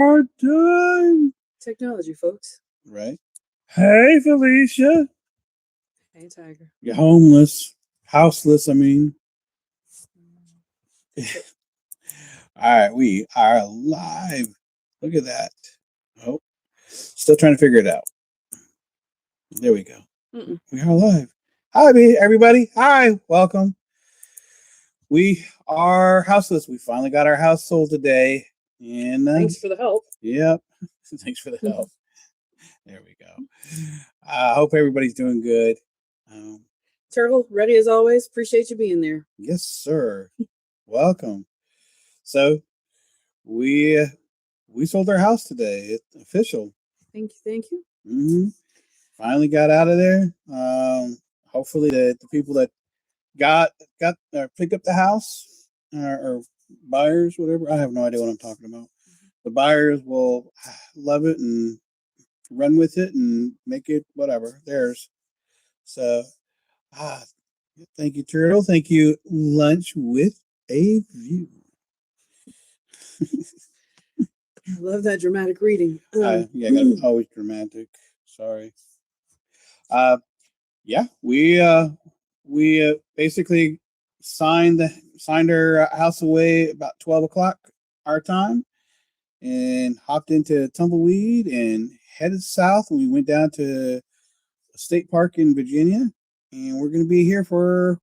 hard time. Technology, folks. Right. Hey, Felicia. Hey, Tiger. You're homeless. Houseless, I mean. All right, we are live. Look at that. Oh, still trying to figure it out. There we go. Mm-mm. We are live. Hi, everybody. Hi, welcome. We are houseless. We finally got our house sold today. And Thanks for the help. yep. Thanks for the help. There we go. I hope everybody's doing good. Turtle, ready as always. Appreciate you being there. Yes, sir. Welcome. So we sold our house today. It's official. Thank you. Thank you. Mm-hmm. Finally got out of there. Hopefully the people that got picked up the house or buyers, whatever. I have no idea what I'm talking about. The buyers will love it and run with it and make it whatever theirs. So, thank you, Turtle. Thank you, Lunch with a View. I love that dramatic reading. Yeah, always dramatic. Sorry. Yeah, we basically signed our house away about 12 o'clock our time, and hopped into Tumbleweed and headed south. And we went down to a state park in Virginia, and we're going to be here for a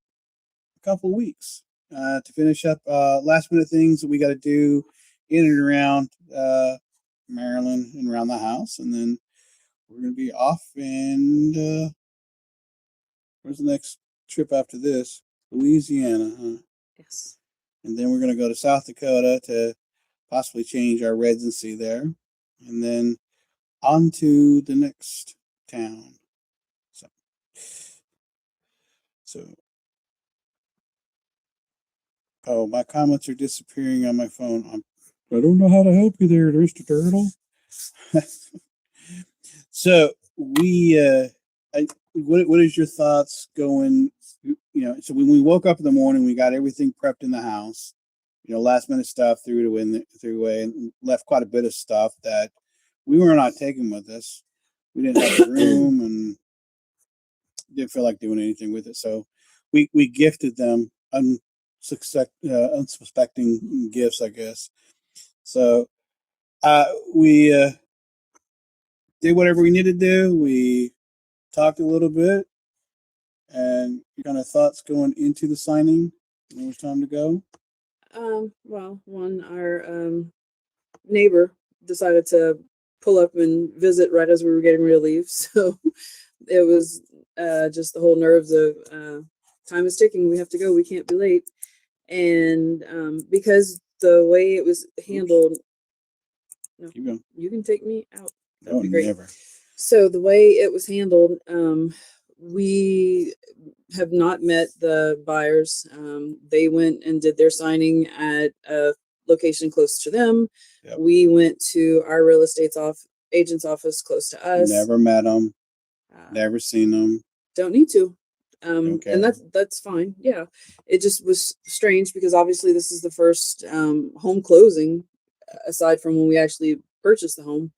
couple of weeks to finish up last minute things that we got to do in and around Maryland and around the house, and then we're going to be off. And where's the next trip after this? Louisiana, huh? Yes. And then we're going to go to South Dakota to possibly change our residency there, and then on to the next town. So, oh, my comments are disappearing on my phone. I don't know how to help you there, Mr. Turtle. So what is your thoughts going? So when we woke up in the morning, we got everything prepped in the house. Last minute stuff threw away, and left quite a bit of stuff that we were not taking with us. We didn't have the room and didn't feel like doing anything with it. So we gifted them unsuspecting gifts, I guess. So we did whatever we needed to do. We talked a little bit, and kind of thoughts going into the signing. When it was time to go. Well, our neighbor decided to pull up and visit right as we were getting ready to leave. So it was just the whole nerves of time is ticking. We have to go. We can't be late. And because the way it was handled, no, you can take me out. That'd be great. Never. So the way it was handled, we have not met the buyers. They went and did their signing at a location close to them. Yep. We went to our real estate agent's office close to us. Never met them. Never seen them. Don't need to. Okay. And that's fine. Yeah. It just was strange because obviously this is the first home closing aside from when we actually purchased the home.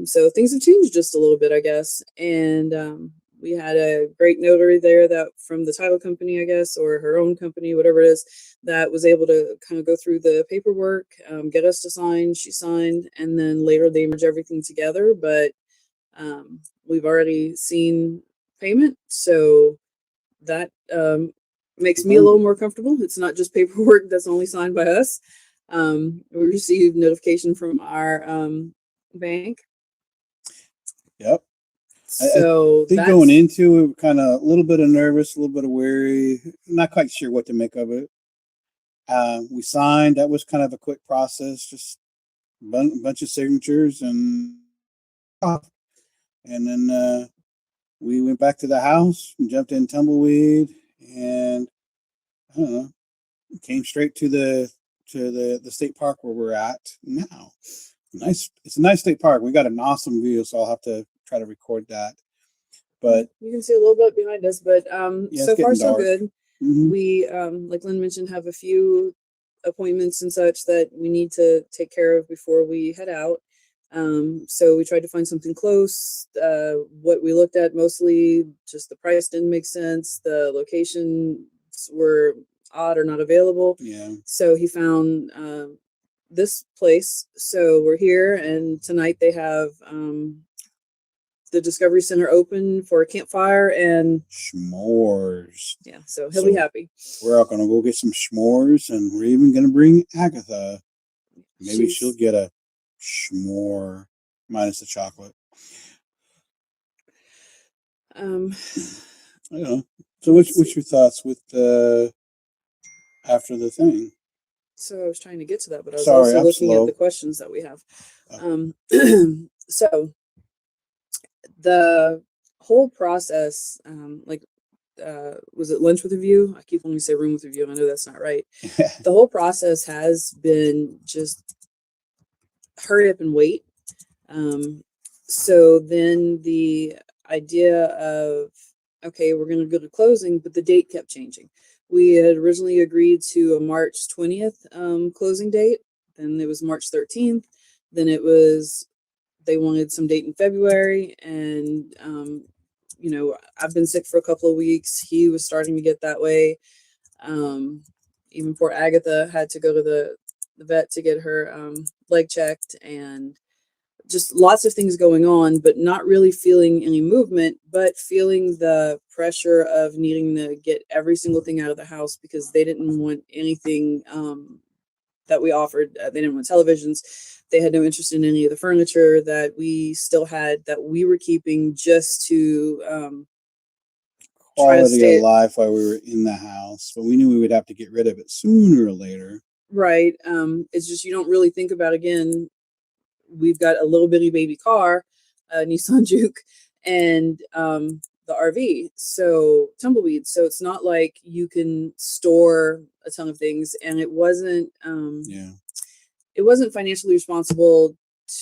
So things have changed just a little bit, I guess. And we had a great notary there that from the title company, I guess, or her own company, whatever it is, that was able to kind of go through the paperwork, get us to sign. She signed, and then later they merge everything together. But we've already seen payment, so that makes me a little more comfortable. It's not just paperwork that's only signed by us. We received notification from our bank. Yep. So I think going into it, kind of a little bit of nervous, a little bit of wary, not quite sure what to make of it. We signed. That was kind of a quick process, just a bunch of signatures and then we went back to the house and jumped in Tumbleweed, and I don't know, came straight to the state park where we're at now. Nice. It's a nice state park. We got an awesome view, so I'll have to try to record that. But you can see a little bit behind us, but so far so good. Mm-hmm. We like Lynn mentioned, have a few appointments and such that we need to take care of before we head out. So we tried to find something close. What we looked at mostly, just the price didn't make sense. The locations were odd or not available. Yeah. So he found this place. So we're here, and tonight they have the Discovery Center open for a campfire and s'mores. Yeah, so he'll be happy. We're all gonna go get some s'mores, and we're even gonna bring Agatha. Maybe she'll get a s'more minus the chocolate. I don't know. So what's your thoughts with after the thing? So I was trying to get to that, but I was also looking at the questions that we have. So the whole process, was it lunch with a view? I keep wanting to say room with a view, and I know that's not right. The whole process has been just hurry up and wait. So then the idea of, okay, we're going to go to closing, but the date kept changing. We had originally agreed to a March 20th closing date. Then it was March 13th. Then it was, they wanted some date in February. And, I've been sick for a couple of weeks. He was starting to get that way. Even poor Agatha had to go to the vet to get her leg checked, and just lots of things going on, but not really feeling any movement, but feeling the pressure of needing to get every single thing out of the house because they didn't want anything that we offered. They didn't want televisions. They had no interest in any of the furniture that we still had that we were keeping just to quality of life while we were in the house. But we knew we would have to get rid of it sooner or later. Right. It's just you don't really think about, again, we've got a little bitty baby car, a Nissan Juke, and the RV, so tumbleweed. So it's not like you can store a ton of things, and it wasn't financially responsible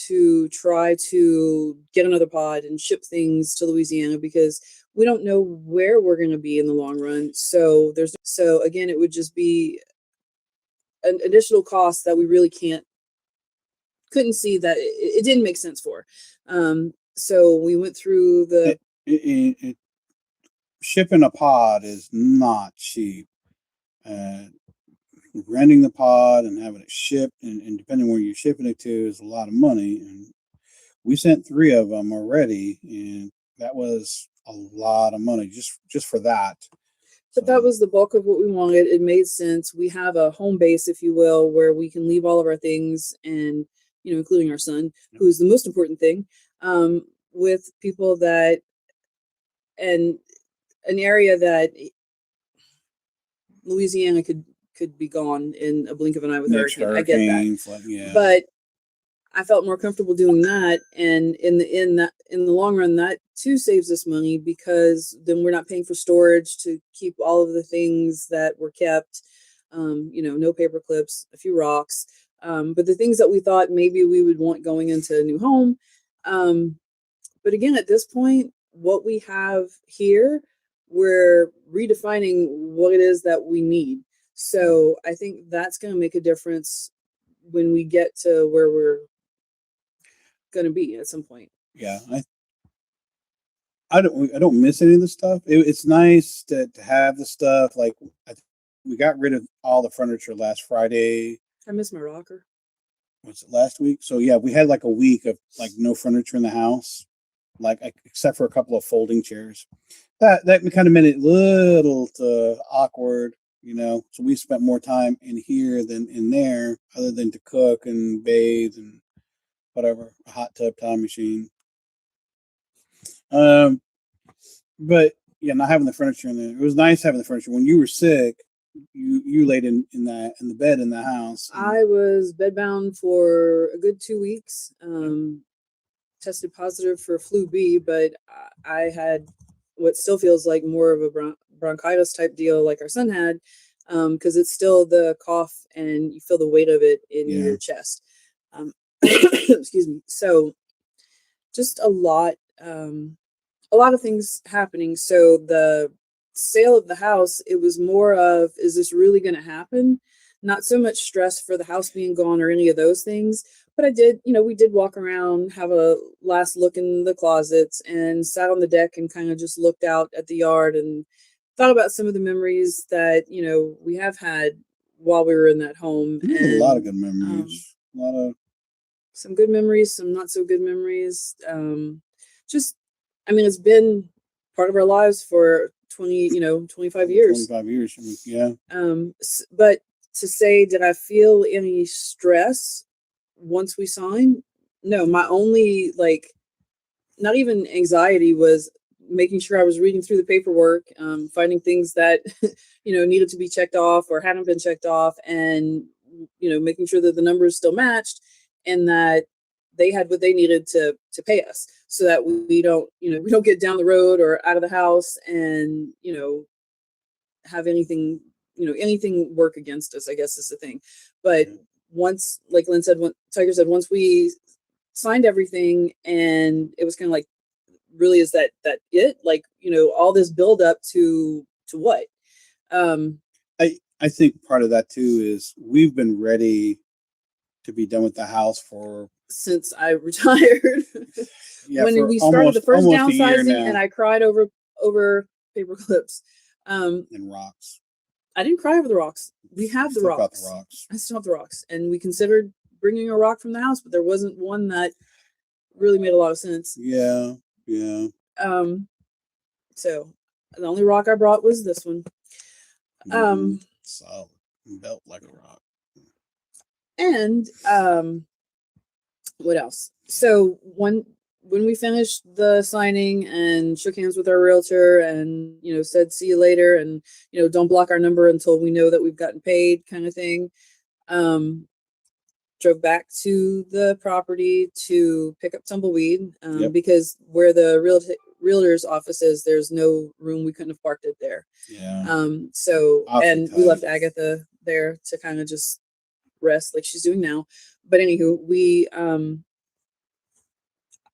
to try to get another pod and ship things to Louisiana because we don't know where we're going to be in the long run. So again, it would just be an additional cost that we really couldn't see that it didn't make sense for. So we went through the shipping a pod is not cheap. Renting the pod and having it shipped and depending where you're shipping it to is a lot of money. And we sent 3 of them already, and that was a lot of money just for that. But that was the bulk of what we wanted. It made sense. We have a home base, if you will, where we can leave all of our things, and including our son, who's the most important thing, with people that, and an area that Louisiana could be gone in a blink of an eye with hurricane. I get that, but I felt more comfortable doing that, and in the long run, that too saves us money because then we're not paying for storage to keep all of the things that were kept. No paper clips, a few rocks, but the things that we thought maybe we would want going into a new home. But again, at this point, what we have here, we're redefining what it is that we need. So I think that's going to make a difference when we get to where we're going to be at some point. Yeah, I don't miss any of the stuff. It's nice to have the stuff. Like we got rid of all the furniture last Friday. I miss my rocker. Was it last week? So yeah, we had like a week of like no furniture in the house, like except for a couple of folding chairs. That kind of made it a little awkward. So we spent more time in here than in there, other than to cook and bathe and whatever, a hot tub, time machine. But yeah, not having the furniture in there. It was nice having the furniture. When you were sick, you laid in the bed in the house. I was bedbound for a good 2 weeks. Tested positive for flu B, but I had what still feels like more of a bronchitis type deal like our son had, because it's still the cough and you feel the weight of it in your chest. Excuse me. So just a lot of things happening. So the sale of the house, it was more of, is this really going to happen? not so much stress for the house being gone or any of those things. But I did, we did walk around, have a last look in the closets, and sat on the deck and kind of just looked out at the yard and thought about some of the memories that, we have had while we were in that home. And a lot of good memories. A lot of some good memories, some not so good memories. It's been part of our lives for 25 years. 25 years, yeah. But to say, did I feel any stress once we signed? No, my only, not even anxiety, was making sure I was reading through the paperwork, finding things that, needed to be checked off or hadn't been checked off, and, making sure that the numbers still matched and that they had what they needed to pay us, so that we don't get down the road or out of the house and, have anything work against us, I guess is the thing. But once, like Lynn said, Tiger said, once we signed everything, and it was kind of like, really, is that it? All this build up to what? I think part of that too is we've been ready to be done with the house since I retired. When we started the first downsizing, and I cried over paper clips and rocks. I didn't cry over the rocks. We have the rocks. I still have the rocks, and we considered bringing a rock from the house, but there wasn't one that really made a lot of sense. Yeah. So the only rock I brought was this one. Solid, built like a rock. And what else? So when we finished the signing and shook hands with our realtor and, said, see you later, and, don't block our number until we know that we've gotten paid, kind of thing. Drove back to the property to pick up tumbleweed, because where the realtor's office is, there's no room. We couldn't have parked it there. Yeah. And we left Agatha there to kind of just rest like she's doing now. But anywho,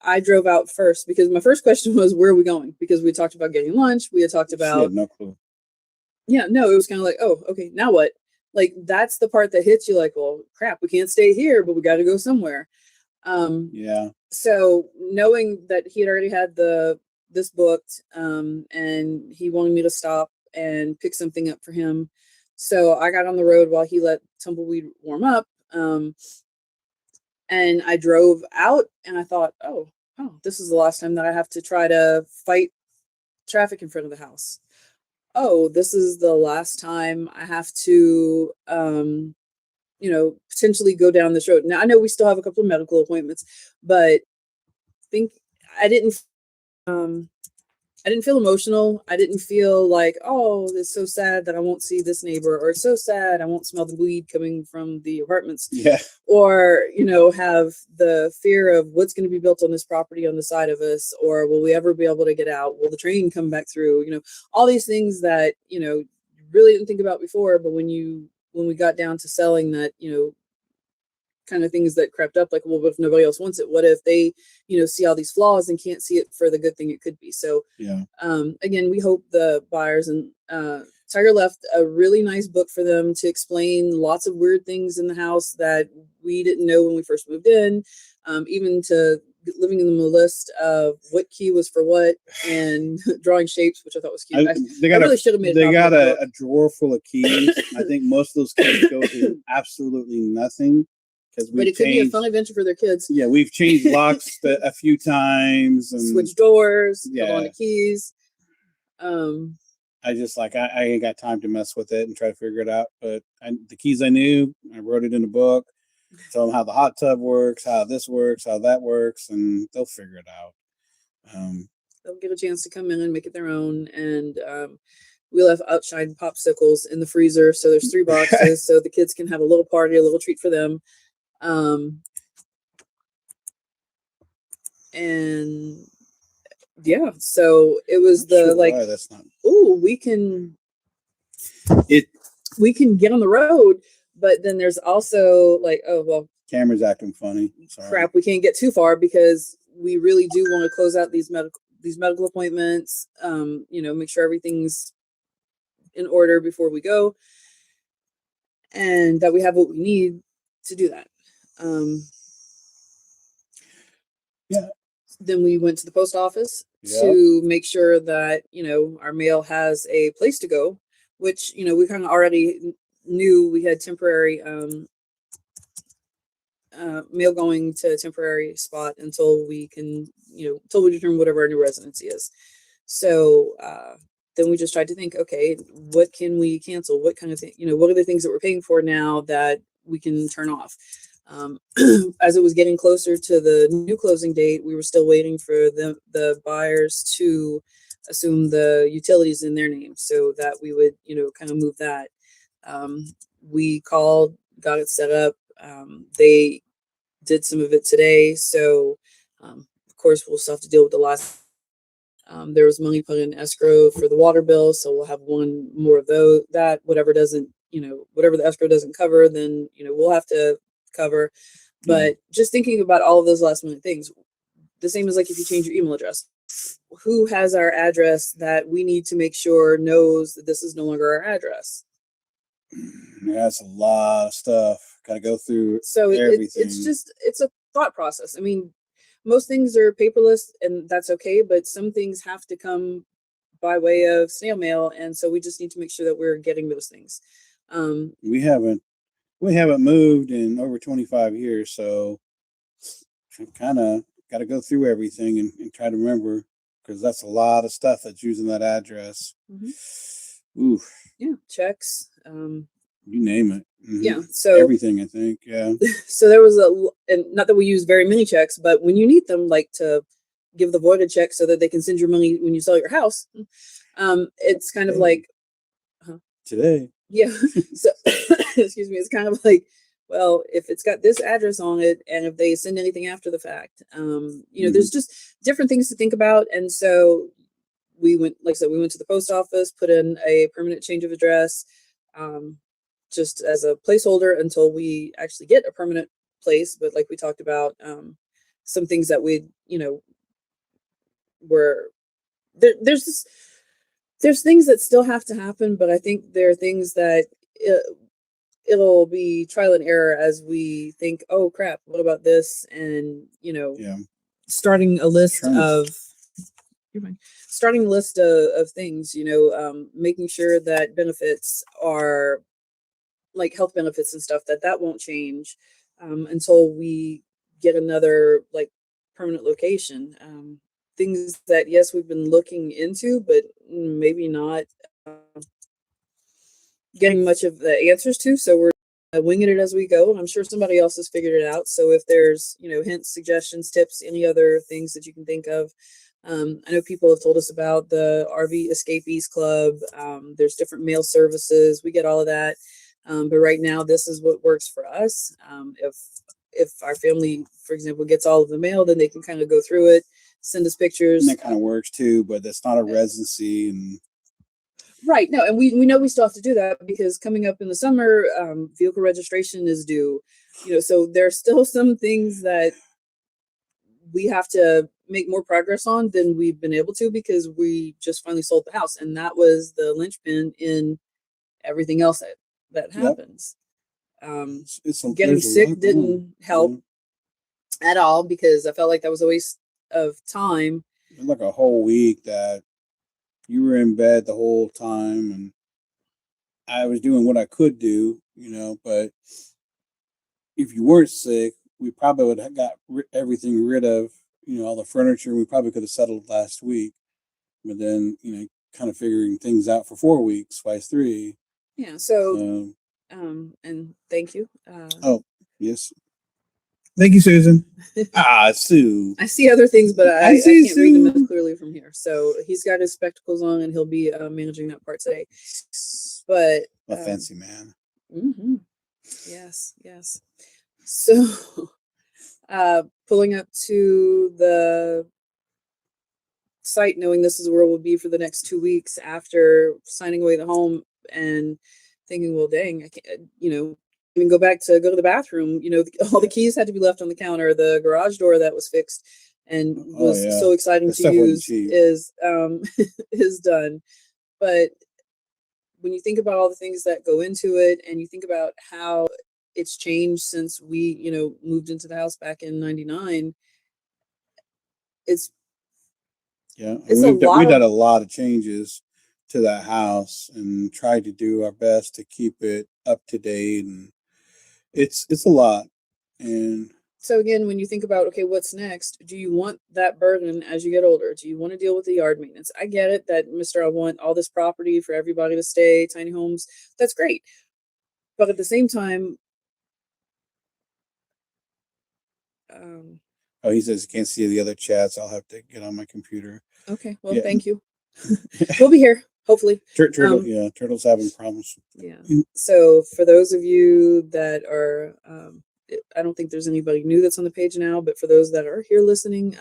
I drove out first because my first question was, where are we going? Because we talked about getting lunch. We had talked about... She had no clue. Yeah, no, it was kind of like, oh, okay, now what? Like, that's the part that hits you like, well, crap, we can't stay here, but we got to go somewhere. Yeah. So knowing that he had already had this booked, and he wanted me to stop and pick something up for him. So I got on the road while he let tumbleweed warm up. And I drove out, and I thought, oh, this is the last time that I have to try to fight traffic in front of the house. Oh, this is the last time I have to, potentially go down this road. Now, I know we still have a couple of medical appointments, but I didn't feel emotional. I didn't feel like, oh, it's so sad that I won't see this neighbor, or it's so sad I won't smell the weed coming from the apartments. Yeah. Or, have the fear of what's going to be built on this property on the side of us, or will we ever be able to get out? Will the train come back through? All these things that, really didn't think about before, but when we got down to selling that, kind of things that crept up, like, well, what if nobody else wants it? What if they, see all these flaws and can't see it for the good thing it could be? So, yeah. Again, we hope the buyers, and Tiger left a really nice book for them to explain lots of weird things in the house that we didn't know when we first moved in, even to living in the list of what key was for what, and drawing shapes, which I thought was cute. I really should have made. They got a drawer full of keys. I think most of those keys go to absolutely nothing. But it could be a fun adventure for their kids. Yeah, we've changed locks a few times and switched doors, put on the keys. I just I ain't got time to mess with it and try to figure it out. But the keys I knew, I wrote it in a book. Tell them how the hot tub works, how this works, how that works, and they'll figure it out. They'll get a chance to come in and make it their own. And we left Outshine popsicles in the freezer, so there's 3 boxes, so the kids can have a little party, a little treat for them. And yeah, so it was that's not. Oh, we can get on the road, but then there's also camera's acting funny. Sorry. Crap, we can't get too far because we really do want to close out these medical appointments. Make sure everything's in order before we go. and that we have what we need to do that. Yeah. Then we went to the post office Yeah. to make sure that, our mail has a place to go, which, we kind of already knew we had temporary mail going to a temporary spot until we can, until we determine whatever our new residency is. So then we just tried to think, okay, what can we cancel? What kind of thing, what are the things that we're paying for now that we can turn off? As it was getting closer to the new closing date, we were still waiting for the buyers to assume the utilities in their name so that we would, kind of move that. We called, got it set up. They did some of it today. So, of course, we'll still have to deal with the last. There was money put in escrow for the water bill. So we'll have one more of those, that whatever doesn't, whatever the escrow doesn't cover, then, we'll have to cover. But just thinking about all of those last minute things, the same as like if you change your email address, who has our address that we need to make sure knows that this is no longer our address? That's a lot of stuff. Got to go through so everything. It's a thought process. I mean, most things are paperless and that's okay, but some things have to come by way of snail mail. And so we just need to make sure that we're getting those things. We haven't moved in over 25 years. So kind of got to go through everything and try to remember, because that's a lot of stuff that's using that address. Oof. Yeah. Checks. You name it. Yeah. So everything, I think. Yeah. So there was and not that we use very many checks, but when you need them, like to give the voided check so that they can send your money when you sell your house, it's kind of like today. Yeah. So excuse me. It's kind of like, well, if it's got this address on it, and if they send anything after the fact, there's just different things to think about. And so we went, like I said, we went to the post office, put in a permanent change of address, just as a placeholder until we actually get a permanent place. But like we talked about, some things that we, were there's things that still have to happen, but I think there are things that it'll be trial and error as we think, oh crap, what about this? And starting a list of things, making sure that benefits are like health benefits and stuff, that won't change until we get another like permanent location. Things that, yes, we've been looking into, but maybe not getting much of the answers to. So we're winging it as we go. And I'm sure somebody else has figured it out. So if there's, hints, suggestions, tips, any other things that you can think of. I know people have told us about the RV Escapees Club. There's different mail services. We get all of that. But right now, this is what works for us. If our family, for example, gets all of the mail, then they can kind of go through it, send us pictures. And that kind of works too, but that's not a residency. And right. No, and we know we still have to do that because coming up in the summer, vehicle registration is due. So there's still some things that we have to make more progress on than we've been able to, because we just finally sold the house, and that was the linchpin in everything else that happens. Getting sick didn't help at all, because I felt like that was a waste of time. It was like a whole week that you were in bed the whole time, and I was doing what I could do, but if you weren't sick, we probably would have got everything rid of, all the furniture. We probably could have settled last week, but then, kind of figuring things out for 4 weeks, twice 3. Yeah. So and thank you. Oh, yes. Thank you, Susan. Sue. I see other things, but I see can't read them as clearly from here. So he's got his spectacles on, and he'll be managing that part today. But a fancy man. Mm-hmm. Yes. So, pulling up to the site, knowing this is where we'll be for the next 2 weeks after signing away the home, and thinking, well, dang, I can't, even go to the bathroom. All the keys had to be left on the counter. The garage door that was fixed and was so exciting to use is done. But when you think about all the things that go into it, and you think about how it's changed since we, moved into the house back in '99, it's we've done a lot of changes to that house and tried to do our best to keep it up to date, and it's a lot. And so again, when you think about, okay, what's next? Do you want that burden as you get older? Do you want to deal with the yard maintenance? I get it that, Mr., I want all this property for everybody to stay, tiny homes. That's great. But at the same time, oh, he says he can't see the other chats. I'll have to get on my computer. Okay, well, thank you. We'll be here, hopefully. Turtle's having problems. Yeah. So for those of you that are, I don't think there's anybody new that's on the page now, but for those that are here listening,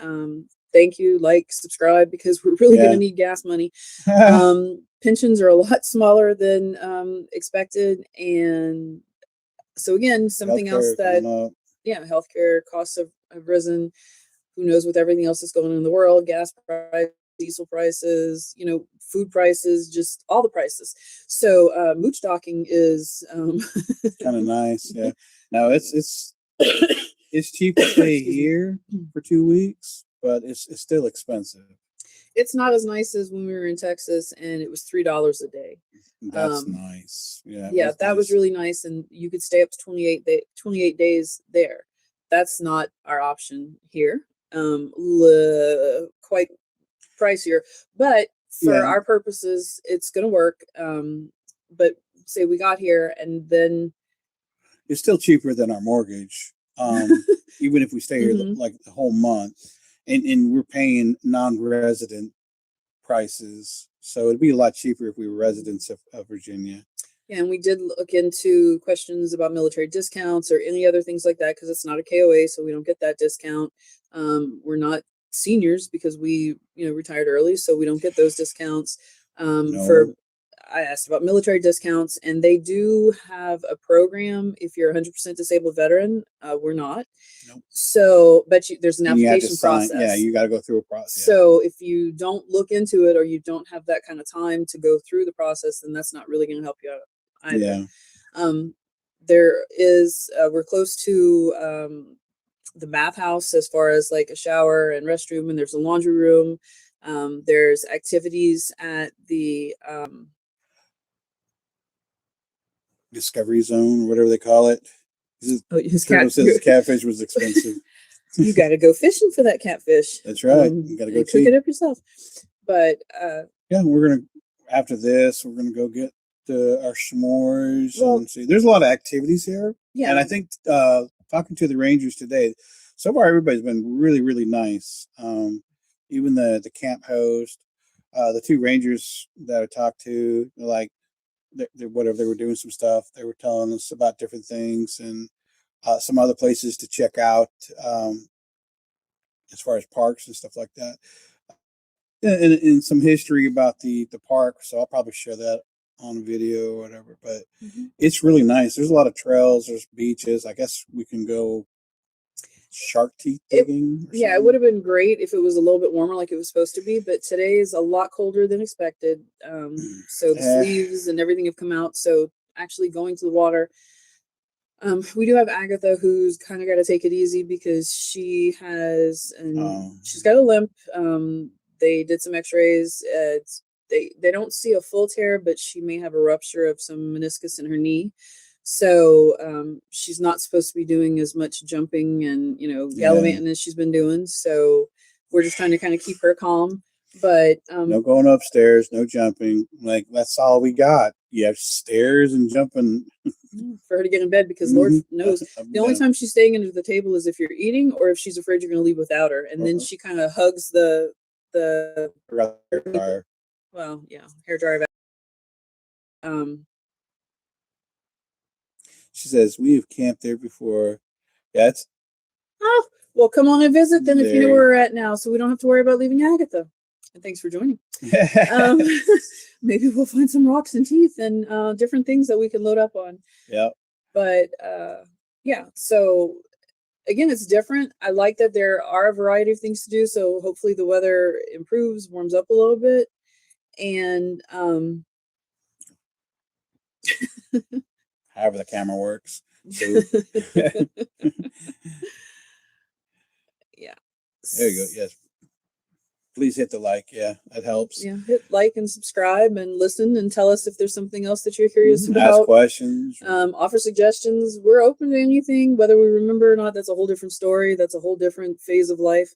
thank you, like, subscribe, because we're really going to need gas money. Pensions are a lot smaller than expected. And so again, something else that, healthcare costs have risen. Who knows with everything else that's going on in the world, gas price, diesel prices, food prices, just all the prices. So mooch docking is kind of nice. Yeah. Now it's cheap to stay here for 2 weeks, but it's still expensive. It's not as nice as when we were in Texas and it was $3 a day. That's nice. Yeah. That was really nice, and you could stay up to 28 days there. That's not our option here. Quite pricier, but for our purposes, it's going to work. But say we got here and then it's still cheaper than our mortgage. Even if we stay here like the whole month, and we're paying non-resident prices, so it'd be a lot cheaper if we were residents of Virginia. Yeah, and we did look into questions about military discounts or any other things like that, because it's not a KOA, so we don't get that discount. We're not seniors because we, retired early, so we don't get those discounts. I asked about military discounts, and they do have a program if you're 100% disabled veteran. We're not. Nope. So, but there's an application process. Yeah, you got to go through a process. So if you don't look into it, or you don't have that kind of time to go through the process, then that's not really going to help you out either. Yeah. There is, we're close to the bathhouse as far as like a shower and restroom, and there's a laundry room. There's activities at the Discovery Zone, whatever they call it. His catfish was expensive. You got to go fishing for that catfish. That's right. You got to go cook it up yourself. But after this, we're gonna go get our s'mores and see. There's a lot of activities here. Yeah, and I think talking to the Rangers today, so far everybody's been really, really nice. Even the camp host, the two Rangers that I talked to, like, whatever, they were doing some stuff. They were telling us about different things and some other places to check out as far as parks and stuff like that. And some history about the park. So I'll probably share that on video or whatever. But it's really nice. There's a lot of trails. There's beaches. I guess we can go shark teeth digging. It would have been great if it was a little bit warmer like it was supposed to be, but today is a lot colder than expected. So the sleeves and everything have come out. So actually going to the water, we do have Agatha, who's kind of got to take it easy because she has, she's got a limp. They did some x-rays. They don't see a full tear, but she may have a rupture of some meniscus in her knee. So she's not supposed to be doing as much jumping and gallivanting as she's been doing. So we're just trying to kind of keep her calm. But no going upstairs, no jumping. Like, that's all we got. You have stairs and jumping for her to get in bed, because Lord knows the only time she's staying under the table is if you're eating or if she's afraid you're going to leave without her. And then she kind of hugs the hair dryer. Well, yeah, hair dryer. She says, we have camped there before. Yeah, well, come on and visit then if you know where we're at now, so we don't have to worry about leaving Agatha. And thanks for joining. Maybe we'll find some rocks and teeth and different things that we can load up on. Yeah. But so again, it's different. I like that there are a variety of things to do. So hopefully the weather improves, warms up a little bit. And However the camera works. So, Yeah. there you go. Yes. Please hit the like. Yeah, that helps. Yeah, hit like and subscribe and listen and tell us if there's something else that you're curious Ask about. questions. Offer suggestions. We're open to anything, whether we remember or not. That's a whole different story. That's a whole different phase of life.